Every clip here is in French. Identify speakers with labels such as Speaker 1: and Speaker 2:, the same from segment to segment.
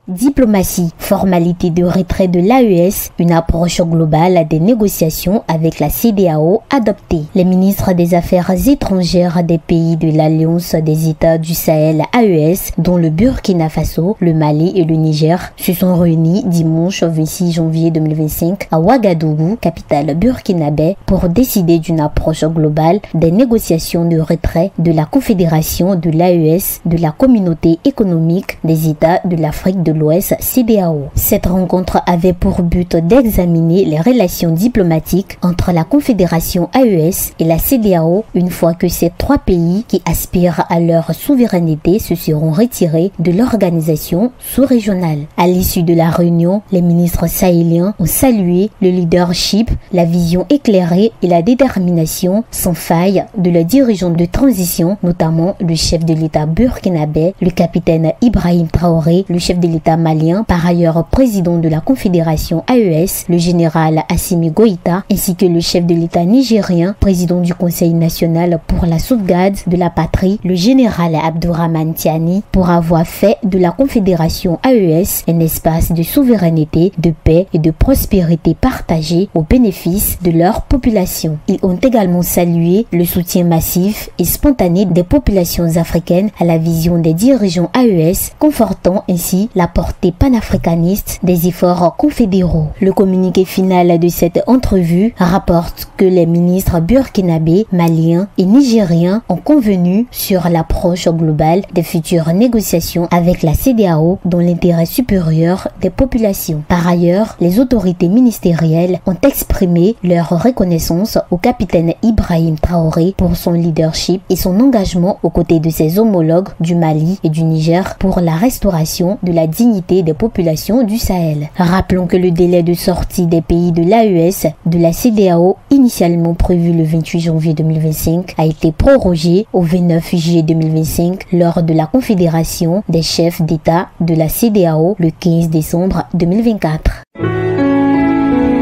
Speaker 1: Diplomatie, formalité de retrait de l'AES, une approche globale des négociations avec la CEDEAO adoptée. Les ministres des Affaires étrangères des pays de l'Alliance des États du Sahel AES, dont le Burkina Faso, le Mali et le Niger, se sont réunis dimanche 26 janvier 2025 à Ouagadougou, capitale burkinabé, pour décider d'une approche globale des négociations de retrait de la Confédération de l'AES de la Communauté économique des États de l'Afrique de l'Ouest CEDEAO. Cette rencontre avait pour but d'examiner les relations diplomatiques entre la Confédération AES et la CEDEAO une fois que ces trois pays qui aspirent à leur souveraineté se seront retirés de l'organisation sous-régionale. À l'issue de la réunion, les ministres sahéliens ont salué le leadership, la vision éclairée et la détermination sans faille de leurs dirigeants de transition, notamment le chef de l'État burkinabé, le capitaine Ibrahim Traoré, le chef de l'État malien, par ailleurs président de la Confédération AES, le général Assimi Goïta, ainsi que le chef de l'État nigérien, président du Conseil national pour la sauvegarde de la patrie, le général Abdourahmane Tiani, pour avoir fait de la Confédération AES un espace de souveraineté, de paix et de prospérité partagée au bénéfice de leur population. Ils ont également salué le soutien massif et spontané des populations africaines à la vision des dirigeants AES, confortant ainsi la portée panafricaniste des efforts confédéraux. Le communiqué final de cette entrevue rapporte que les ministres burkinabés, maliens et nigériens ont convenu sur l'approche globale des futures négociations avec la CEDEAO dans l'intérêt supérieur des populations. Par ailleurs, les autorités ministérielles ont exprimé leur reconnaissance au capitaine Ibrahim Traoré pour son leadership et son engagement aux côtés de ses homologues du Mali et du Niger pour la restauration de la dignité des populations du Sahel. Rappelons que le délai de sortie des pays de l'AES de la CEDEAO, initialement prévu le 28 janvier 2025, a été prorogé au 29 juillet 2025 lors de la confédération des chefs d'État de la CEDEAO le 15 décembre 2024.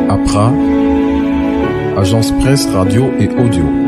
Speaker 2: APRA, Agence Presse Radio et Audio.